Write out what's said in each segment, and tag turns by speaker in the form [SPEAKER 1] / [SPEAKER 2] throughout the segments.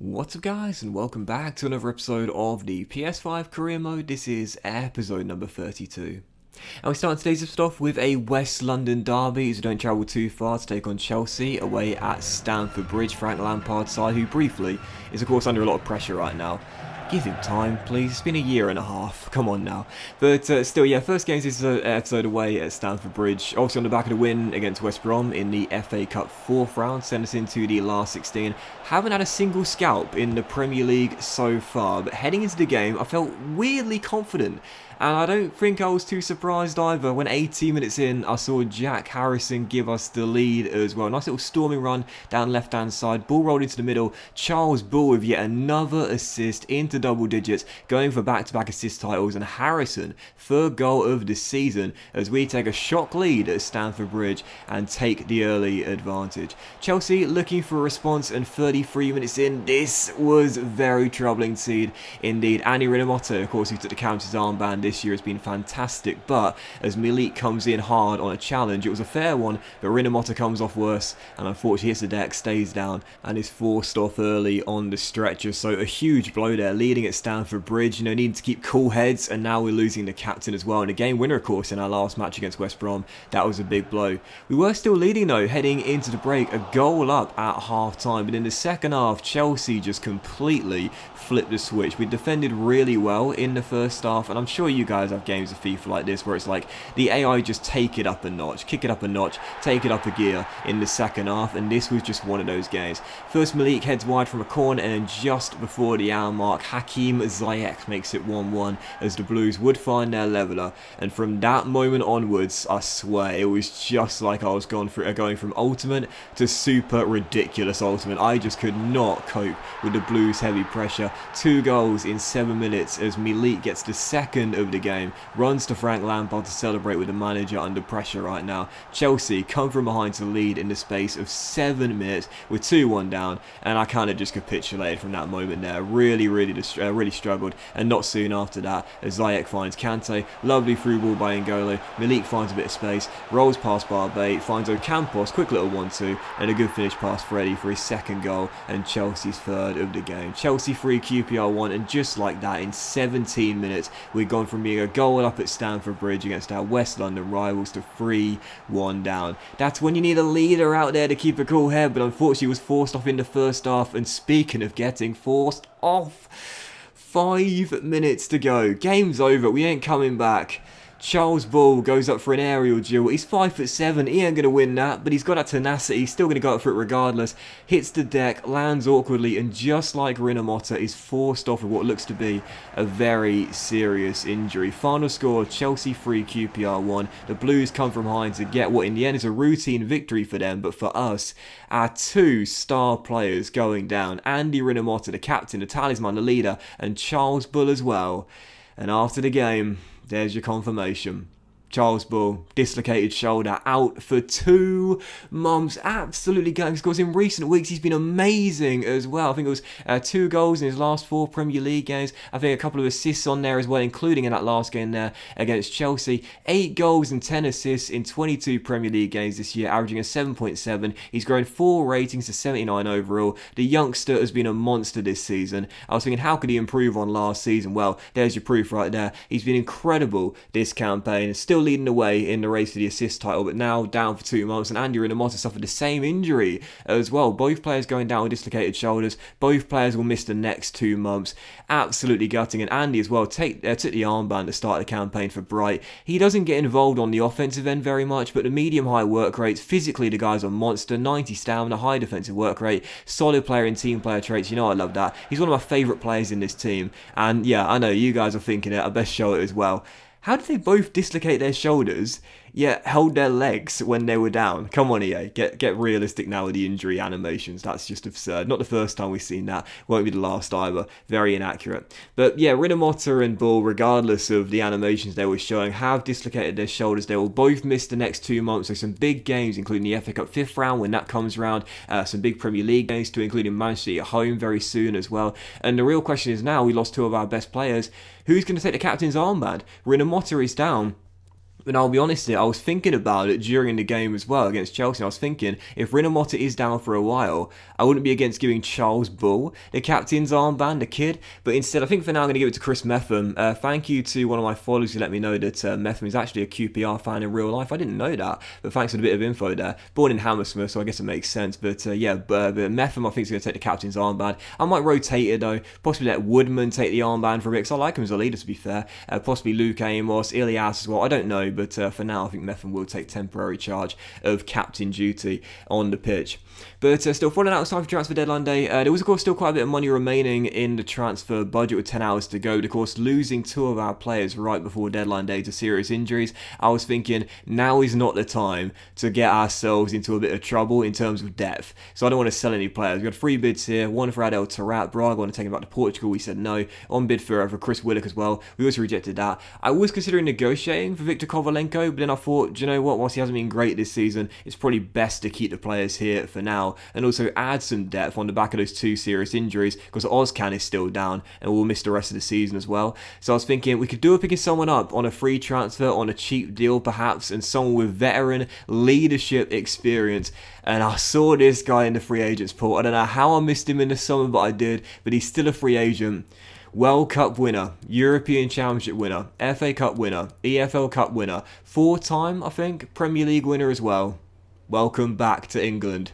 [SPEAKER 1] What's up guys, and welcome back to another episode of the PS5 career mode. This is episode number 32. And we start today's episode off with a West London derby, so don't travel too far to take on Chelsea away at Stamford Bridge. Frank Lampard's side, who briefly is of course under a lot of pressure right now. Give him time, please. It's been a year and a half. Come on now. But still, yeah, first games this episode away at Stamford Bridge. Also on the back of the win against West Brom in the FA Cup 4th round. Sent us into the last 16. Haven't had a single scalp in the Premier League so far. But heading into the game, I felt weirdly confident. And I don't think I was too surprised either when 18 minutes in, I saw Jack Harrison give us the lead as well. Nice little storming run down left-hand side. Ball rolled into the middle. Charles Bull with yet another assist into double digits, going for back-to-back assist titles. And Harrison, third goal of the season, as we take a shock lead at Stamford Bridge and take the early advantage. Chelsea looking for a response, and 33 minutes in, this was very troubling to see indeed. Andy Rinomoto, of course, who took the captain's armband this year, has been fantastic, but as Milik comes in hard on a challenge, it was a fair one, but Rinomoto comes off worse and unfortunately hits the deck, stays down and is forced off early on the stretcher. So a huge blow there, leading at Stamford Bridge, needing to keep cool heads, and now we're losing the captain as well, and a game winner of course in our last match against West Brom. That was a big blow. We were still leading though heading into the break, a goal up at half time, but in the second half Chelsea just completely flipped the switch. We defended really well in the first half, and I'm sure you guys have games of FIFA like this where it's like the AI just take it up a notch, kick it up a notch, take it up a gear in the second half, and this was just one of those games. First Milik heads wide from a corner, and then just before the hour mark Hakim Ziyech makes it 1-1 as the Blues would find their leveller, and from that moment onwards I swear it was just like I was going from ultimate to super ridiculous ultimate. I just could not cope with the Blues heavy pressure. 2 goals in 7 minutes as Milik gets the second of the game, runs to Frank Lampard to celebrate with the manager under pressure right now. Chelsea come from behind to lead in the space of 7 minutes with 2-1 down, and I kind of just capitulated from that moment there. Really struggled, and not soon after that as Ziyech finds Kante, lovely through ball by N'Golo. Milik finds a bit of space, rolls past Barbate, finds Ocampos, quick little 1-2, and a good finish past Freddy for his second goal and Chelsea's third of the game. Chelsea 3, QPR 1, and just like that in 17 minutes we've gone from being a goal up at Stamford Bridge against our West London rivals to 3-1 down. That's when you need a leader out there to keep a cool head, but unfortunately was forced off in the first half. And speaking of getting forced off, 5 minutes to go, game's over, we ain't coming back. Charles Bull goes up for an aerial duel. He's 5'7", he ain't going to win that, but he's got that tenacity, he's still going to go up for it regardless. Hits the deck, lands awkwardly, and just like Rinomoto is forced off with what looks to be a very serious injury. Final score, Chelsea 3, QPR 1. The Blues come from behind to get what in the end is a routine victory for them, but for us, our 2 star players going down. Andy Rinomoto, the captain, the talisman, the leader, and Charles Bull as well. And after the game, there's your confirmation. Charles Bull, dislocated shoulder, out for 2 months. Absolutely going. Because in recent weeks, he's been amazing as well. I think it was 2 goals in his last 4 Premier League games. I think a couple of assists on there as well, including in that last game there against Chelsea. 8 goals and 10 assists in 22 Premier League games this year, averaging a 7.7. He's grown 4 ratings to 79 overall. The youngster has been a monster this season. I was thinking, how could he improve on last season? Well, there's your proof right there. He's been incredible this campaign. Still leading the way in the race for the assist title, but now down for 2 months, and Andy Rinomoto suffered the same injury as well. Both players going down with dislocated shoulders. Both players will miss the next 2 months. Absolutely gutting. And Andy as well took the armband to start the campaign for Bright. He doesn't get involved on the offensive end very much, but the medium-high work rates, physically the guy's a monster. 90 stamina, high defensive work rate, solid player in team player traits. I love that. He's one of my favourite players in this team, and yeah, I know you guys are thinking it, I best show it as well. How did they both dislocate their shoulders, yet held their legs when they were down? Come on, EA, get realistic now with the injury animations. That's just absurd. Not the first time we've seen that. Won't be the last either. Very inaccurate. But yeah, Rinomoto and Bull, regardless of the animations they were showing, have dislocated their shoulders. They will both miss the next 2 months. So some big games, including the FA Cup 5th round when that comes around. Some big Premier League games too, including Manchester City at home very soon as well. And the real question is now, we lost 2 of our best players. Who's going to take the captain's armband? Rinomoto is down. And I'll be honest here, I was thinking about it during the game as well against Chelsea. I was thinking, if Rinomhota is down for a while, I wouldn't be against giving Charles Bull the captain's armband, the kid. But instead, I think for now I'm going to give it to Chris Metham. Thank you to one of my followers who let me know that Metham is actually a QPR fan in real life. I didn't know that, but thanks for the bit of info there. Born in Hammersmith, so I guess it makes sense. But but Metham I think is going to take the captain's armband. I might rotate it though, possibly let Woodman take the armband for a bit, because I like him as a leader to be fair. Possibly Luke Amos, Ilias as well, I don't know. But for now, I think Metham will take temporary charge of captain duty on the pitch. But still, falling out of time for transfer deadline day. There was, of course, still quite a bit of money remaining in the transfer budget with 10 hours to go. But, of course, losing two of our players right before deadline day to serious injuries, I was thinking now is not the time to get ourselves into a bit of trouble in terms of depth. So I don't want to sell any players. We've got 3 bids here. One for Adel Tarat. Braga want to take him back to Portugal. We said no. On bid for Chris Willock as well. We also rejected that. I was considering negotiating for Viktor Kovalenko, but then I thought, do you know what? Whilst he hasn't been great this season, it's probably best to keep the players here for now and also add some depth on the back of those 2 serious injuries, because Ozcan is still down and will miss the rest of the season as well. So I was thinking we could do a picking someone up on a free transfer, on a cheap deal perhaps, and someone with veteran leadership experience. And I saw this guy in the free agents pool. I don't know how I missed him in the summer, but I did. But he's still a free agent. World Cup winner, European Championship winner, FA Cup winner, EFL Cup winner, 4-time, I think, Premier League winner as well. Welcome back to England.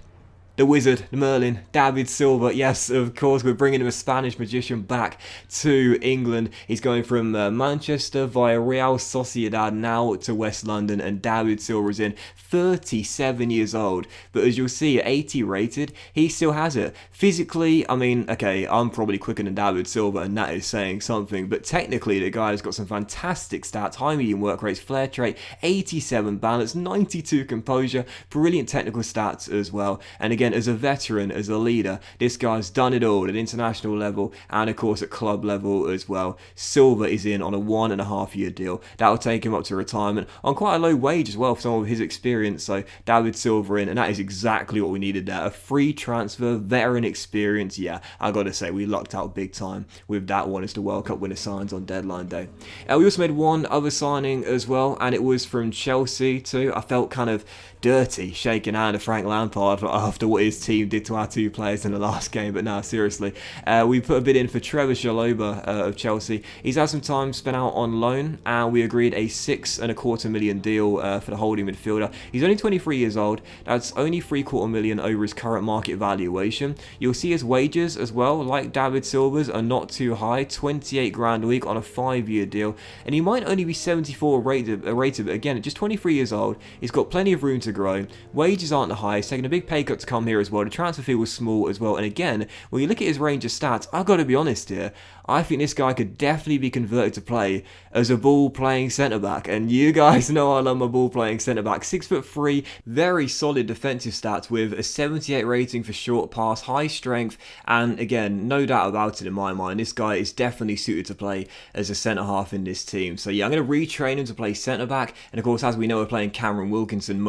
[SPEAKER 1] The Wizard, the Merlin, David Silva. Yes, of course, we're bringing him a Spanish magician back to England. He's going from Manchester via Real Sociedad now to West London, and David Silva is in, 37 years old. But as you'll see, at 80 rated, he still has it. Physically, I mean, okay, I'm probably quicker than David Silva, and that is saying something. But technically, the guy has got some fantastic stats. High medium work rates, flair trait, 87 balance, 92 composure, brilliant technical stats as well. And again, as a veteran, as a leader, this guy's done it all at international level and of course at club level as well. Silva is in on a 1.5-year deal. That'll take him up to retirement on quite a low wage as well for some of his experience. So David Silva in, and that is exactly what we needed there. A free transfer, veteran experience. Yeah, I gotta say, we lucked out big time with that one as the World Cup winner signs on deadline day. We also made one other signing as well, and it was from Chelsea too. I felt kind of dirty shaking hand of Frank Lampard after what his team did to our 2 players in the last game, but no, seriously. We put a bid in for Trevor Chalobah of Chelsea. He's had some time spent out on loan, and we agreed a $6.25 million deal for the holding midfielder. He's only 23 years old. That's only $750,000 over his current market valuation. You'll see his wages as well, like David Silva's, are not too high, 28 grand a week on a 5-year deal, and he might only be 74 rated, but again, at just 23 years old, he's got plenty of room to grow. Wages aren't the highest, taking a big pay cut to come here as well. The transfer fee was small as well, and again, when you look at his range of stats, I've got to be honest here, I think this guy could definitely be converted to play as a ball-playing centre-back, and you guys know I love my ball-playing centre-back. 6'3", very solid defensive stats with a 78 rating for short pass, high strength, and again, no doubt about it in my mind, this guy is definitely suited to play as a centre-half in this team. So yeah, I'm going to retrain him to play centre-back, and of course, as we know, we're playing Cameron Wilkinson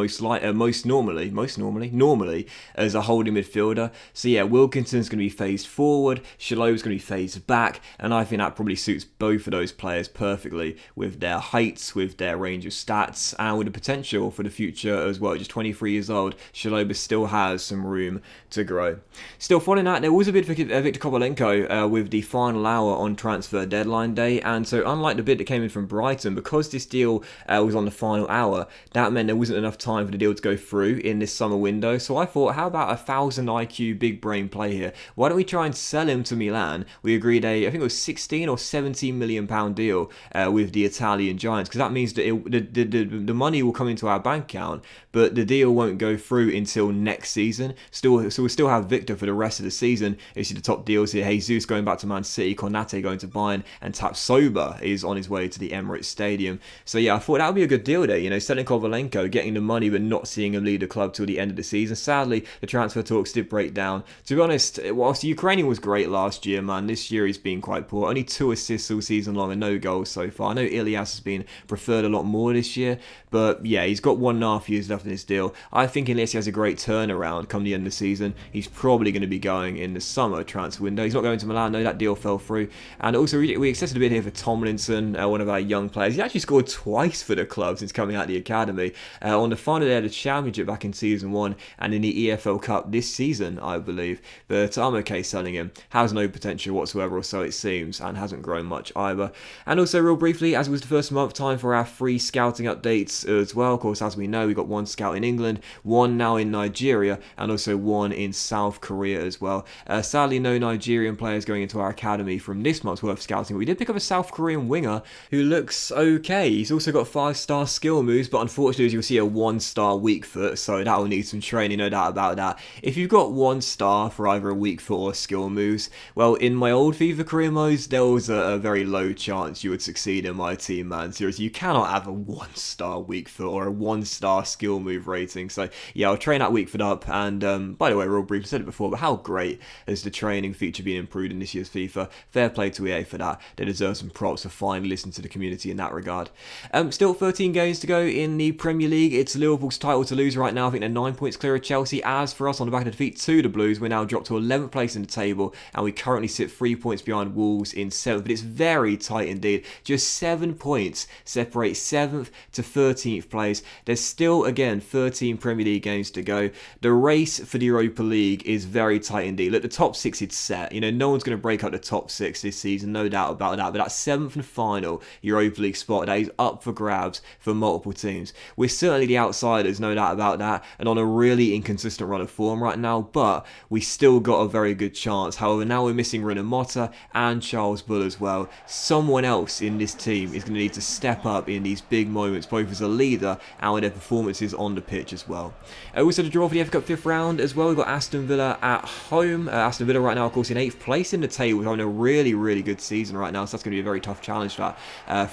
[SPEAKER 1] normally as a holding midfielder. So yeah, Wilkinson's going to be phased forward, Chalobah's going to be phased back, and I think that probably suits both of those players perfectly with their heights, with their range of stats, and with the potential for the future as well. Just 23 years old, Chalobah still has some room to grow. Still, following that, there was a bid for Viktor Kovalenko with the final hour on transfer deadline day, and so unlike the bid that came in from Brighton, because this deal was on the final hour, that meant there wasn't enough time for the deal to go through in this summer window. So I thought, how about a 1,000 IQ big brain play here? Why don't we try and sell him to Milan? We agreed I think it was 16 or 17 million pound deal with the Italian giants, because that means that the money will come into our bank account, but the deal won't go through until next season. So we'll still have Victor for the rest of the season. You see the top deals here: Jesus going back to Man City, Konate going to Bayern, and Tapsoba is on his way to the Emirates Stadium. So yeah, I thought that would be a good deal there. You know, selling Kovalenko, getting the money, but not seeing him lead the club till the end of the season. Sadly, the transfer talks did break down. To be honest, whilst the Ukrainian was great last year, man, this year he's been quite poor. Only 2 assists all season long and no goals so far. I know Ilias has been preferred a lot more this year, but yeah, he's got 1.5 years left in his deal. I think unless he has a great turnaround come the end of the season, he's probably going to be going in the summer transfer window. He's not going to Milan, no, that deal fell through. And also, we accessed a bit here for Tomlinson, one of our young players. He actually scored twice for the club since coming out of the academy. On the final day of the Championship back in Season 1 and in the EFL Cup this season, I believe. But I'm okay selling him. Has no potential whatsoever, or so it seems, and hasn't grown much either. And also, real briefly, as it was the first month, time for our free scouting updates as well. Of course, as we know, we've got 1 scout in England, 1 now in Nigeria, and also 1 in South Korea as well. Sadly, no Nigerian players going into our academy from this month's worth of scouting. But we did pick up a South Korean winger who looks okay. He's also got 5-star skill moves, but unfortunately, as you'll see, a 1-star weak foot, so that will need some training, no doubt about that. If you've got 1 star for either a weak foot or skill moves, well, in my old FIFA career modes, there was a very low chance you would succeed in my team, man. Seriously, you cannot have a 1-star weak foot or a 1-star skill move rating. So yeah, I'll train that weak foot up. And by the way, real brief, I said it before, but how great has the training feature been improved in this year's FIFA? Fair play to EA for that. They deserve some props for finally listening to the community in that regard. Still 13 games to go in the Premier League. It's Liverpool's title to lose right now. I think they're 9 points clear of Chelsea. As for us, on the back of the defeat to the Blues, we're now dropped to 11th place in the table, and we currently sit 3 points behind Wolves in 7th. But it's very tight indeed. Just 7 points separate 7th to 13th place. There's still, again, 13 Premier League games to go. The race for the Europa League is very tight indeed. Look, the top 6 is set. You know, no one's going to break up the top 6 this season, no doubt about that. But that 7th and final Europa League spot, that is up for grabs for multiple teams. We're certainly the outsiders, no doubt about that, and on a really inconsistent run of form right now, but we still got a very good chance. However, now we're missing Motta and Charles Bull as well. Someone else in this team is going to need to step up in these big moments, both as a leader and with their performances on the pitch as well. Also, the draw for the FA Cup 5th round as well. We've got Aston Villa at home. Aston Villa right now, of course, in 8th place in the table, having a really, really good season right now, so that's going to be a very tough challenge for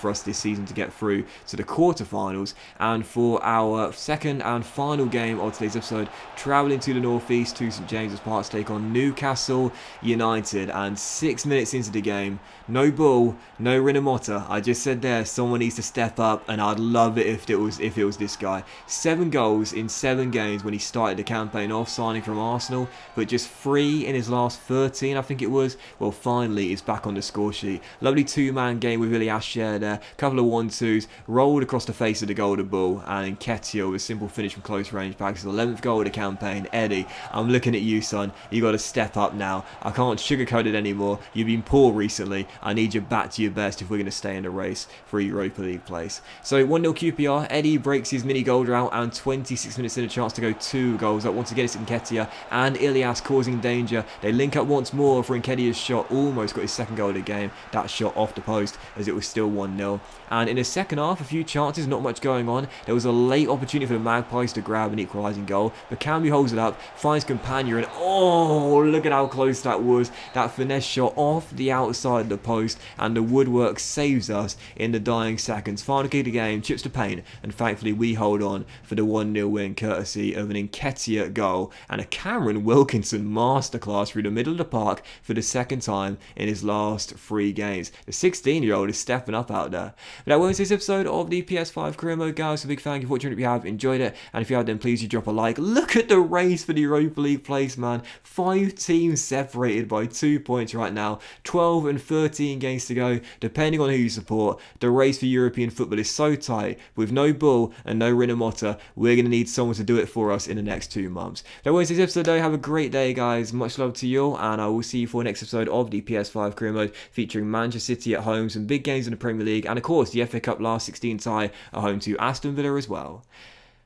[SPEAKER 1] us this season to get through to the quarterfinals. And for our second and final game of today's episode, travelling to the northeast to St James's Park to take on Newcastle United. And 6 minutes into the game, no Bull, no Motta. I just said there, someone needs to step up, and I'd love it if it was this guy. 7 goals in 7 games when he started the campaign off, signing from Arsenal, but just 3 in his last 13, I think it was. Well, finally, he's back on the score sheet. Lovely 2-man game with Ilias Share there. Couple of 1-2s, rolled across the face of the goal to Bull, and Nketiah with a simple finish from close range back to the 11th goal of the campaign. Eddie, I'm looking at you, son. You got to step up now. I can't sugarcoat it anymore. You've been poor recently. I need you back to your best if we're going to stay in the race for a Europa League place. So 1-0 QPR. Eddie breaks his mini goal drought, and 26 minutes in, a chance to go 2 goals up. Once again, it's Nketiah and Ilias causing danger. They link up once more for Nketiah's shot. Almost got his 2nd goal of the game. That shot off the post as it was still 1-0. And in the second half, a few chances, not much going on. There was a late opportunity for the Magpies to grab an equalising goal, but Camby holds it up, finds Campagna, and oh, look at how close that was. That finesse shot off the outside of the post, and the woodwork saves us in the dying seconds. Final kick of the game, chips to paint, and thankfully we hold on for the 1-0 win, courtesy of an Nketiah goal and a Cameron Wilkinson masterclass through the middle of the park for the 2nd time in his last 3 games. The 16-year-old is stepping up out there. But that was this episode of the PS5 Career Mode, guys. So big thank you for watching. If you have enjoyed it, and if you have, then please do drop a like. Look at the race for the Europa League place, man. 5 teams separated by 2 points right now. 12 and 13 games to go, depending on who you support. The race for European football is so tight. With no Bull and no Motta, we're going to need someone to do it for us in the next 2 months. That was this episode, though. Have a great day, guys. Much love to you all, and I will see you for the next episode of the PS5 Career Mode, featuring Manchester City at home, some big games in the Premier League, and of course the FA Cup last 16 tie at home to Aston Villa as well.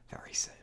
[SPEAKER 1] Very soon.